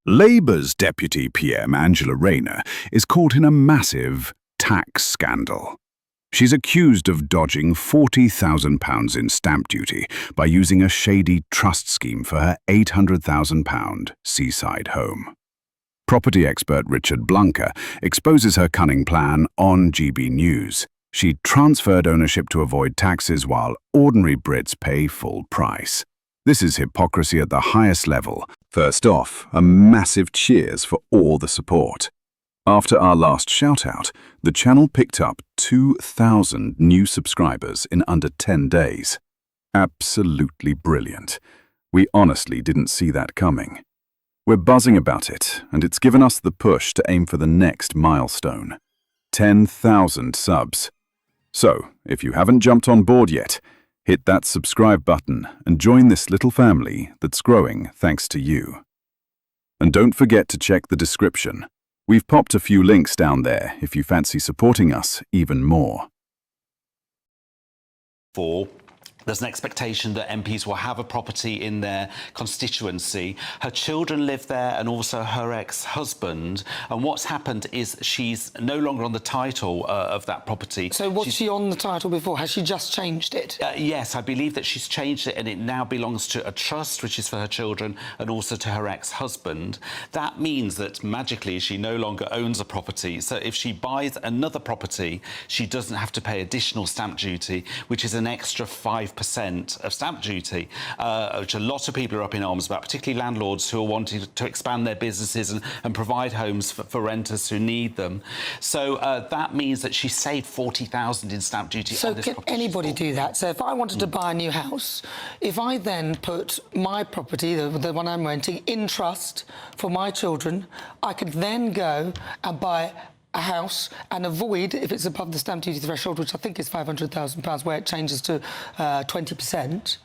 Labour's Deputy PM Angela Rayner is caught in a massive tax scandal. She's accused of dodging £40,000 in stamp duty by using a shady trust scheme for her £800,000 seaside home. Property expert Richard Blanca exposes her cunning plan on GB News. She transferred ownership to avoid taxes while ordinary Brits pay full price. This is hypocrisy at the highest level. First off, a massive cheers for all the support. After our last shout-out, the channel picked up 2,000 new subscribers in under 10 days. Absolutely brilliant. We honestly didn't see that coming. We're buzzing about it, and it's given us the push to aim for the next milestone. 10,000 subs. So, if you haven't jumped on board yet, hit that subscribe button and join this little family that's growing thanks to you. And don't forget to check the description. We've popped a few links down there if you fancy supporting us even more. There's an expectation that MPs will have a property in their constituency. Her children live there and also her ex-husband. And what's happened is she's no longer on the title of that property. So was she on the title before? Has she just changed it? Yes, I believe that she's changed it and it now belongs to a trust, which is for her children and also to her ex-husband. That means that magically she no longer owns a property. So if she buys another property, she doesn't have to pay additional stamp duty, which is an extra 5% of stamp duty, which a lot of people are up in arms about, particularly landlords who are wanting to expand their businesses and provide homes for renters who need them. So that means that she saved £40,000 in stamp duty. So can anybody do that? So if I wanted to buy a new house, if I then put my property, the one I'm renting, in trust for my children, I could then go and buy a house and avoid, if it's above the stamp duty threshold, which I think is £500,000, where it changes to 20%.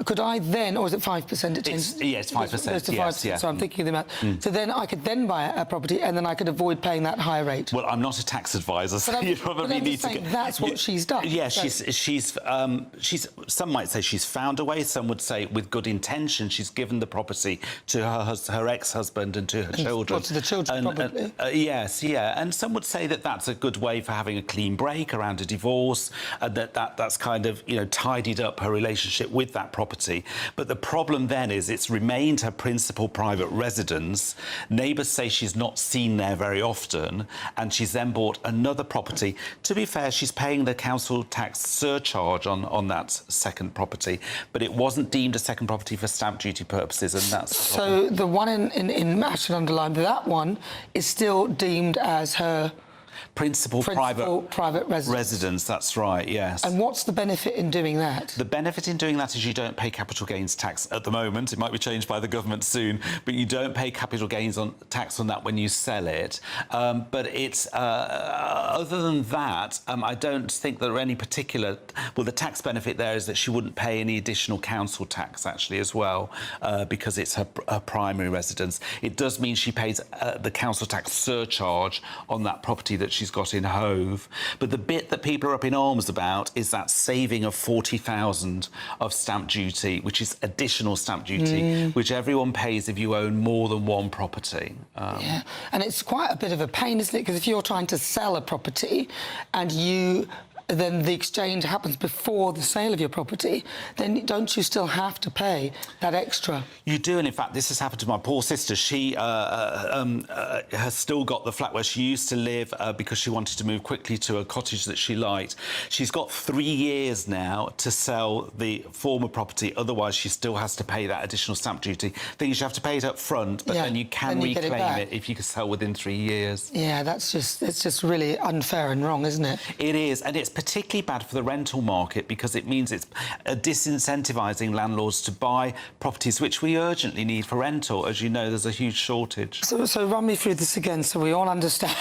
Could I then, or is it 5%? It's 5%. It's 5%, yeah. So I'm thinking of the amount. So then I could then buy a property and then I could avoid paying that higher rate. Well, I'm not a tax advisor, so you probably need to get... That's what she's done. Yeah, so she's some might say she's found a way, some would say with good intention she's given the property to her ex-husband and to her children. Well, to the children, probably. Yes, yeah. And some would say that that's a good way for having a clean break around a divorce, and that's kind of, you know, tidied up her relationship with that property. But the problem then is it's remained her principal private residence. Neighbours say she's not seen there very often, and she's then bought another property. To be fair, she's paying the council tax surcharge on that second property, but it wasn't deemed a second property for stamp duty purposes, and that's the problem. So the one in I should underline, that one is still deemed as her principal private residence, that's right, yes. And what's the benefit in doing that? The benefit in doing that is you don't pay capital gains tax at the moment. It might be changed by the government soon, but you don't pay capital gains tax on that when you sell it. But it's other than that, I don't think there are any particular... Well, the tax benefit there is that she wouldn't pay any additional council tax, actually, as well, because it's her primary residence. It does mean she pays the council tax surcharge on that property that she's got in Hove. But the bit that people are up in arms about is that saving of £40,000 of stamp duty, which is additional stamp duty, which everyone pays if you own more than one property. Yeah, and it's quite a bit of a pain, isn't it? Because if you're trying to sell a property and then the exchange happens before the sale of your property, then don't you still have to pay that extra? You do, and in fact, this has happened to my poor sister. She has still got the flat where she used to live because she wanted to move quickly to a cottage that she liked. She's got 3 years now to sell the former property, otherwise she still has to pay that additional stamp duty. Thing is, you have to pay it up front, but then you can reclaim it if you can sell within 3 years. Yeah, it's just really unfair and wrong, isn't it? It is, and it's particularly bad for the rental market because it means it's disincentivising landlords to buy properties which we urgently need for rental. As you know, there's a huge shortage. So run me through this again so we all understand.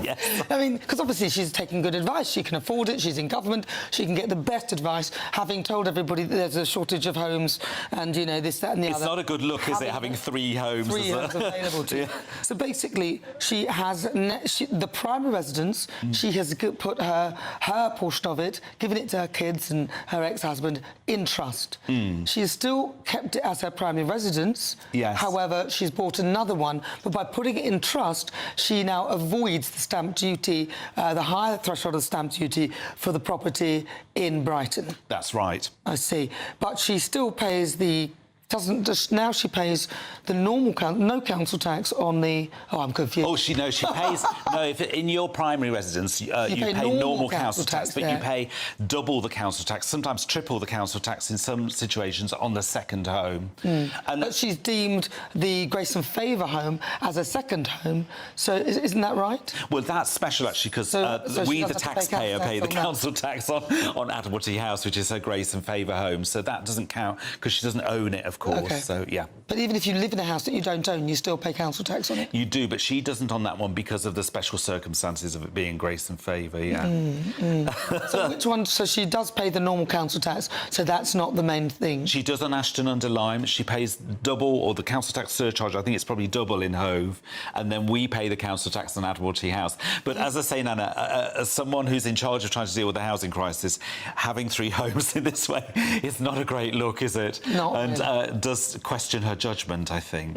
Yes. I mean, because obviously she's taking good advice. She can afford it. She's in government. She can get the best advice, having told everybody that there's a shortage of homes and, you know, this, that and the other. It's not a good look, is it, having 3 homes? 3 homes available to you. So basically, she has the primary residence. She has put her her portion of it, given it to her kids and her ex-husband in trust. She has still kept it as her primary residence. Yes. However, she's bought another one, but by putting it in trust, she now avoids the stamp duty, the higher threshold of stamp duty for the property in Brighton. That's right. I see. But she still pays the... now she pays the normal no council tax on the... Oh, I'm confused. Oh, she pays... No, if in your primary residence, you pay normal council tax, but you pay double the council tax, sometimes triple the council tax in some situations on the second home. And but she's deemed the Grace and Favour home as a second home, so isn't that right? Well, that's special, actually, because we, the taxpayer, pay the council tax on Admiralty House, which is her Grace and Favour home, so that doesn't count, because she doesn't own it, of course. Okay. So, yeah. But even if you live in a house that you don't own, you still pay council tax on it? You do, but she doesn't on that one because of the special circumstances of it being Grace and Favour, yeah. So which one... So she does pay the normal council tax, so that's not the main thing? She does on Ashton-under-Lyme. She pays double, or the council tax surcharge, I think it's probably double in Hove, and then we pay the council tax on Admiralty House. But as I say, Nana, as someone who's in charge of trying to deal with the housing crisis, having 3 homes in this way is not a great look, is it? Not and really. Does question her judgment, I think.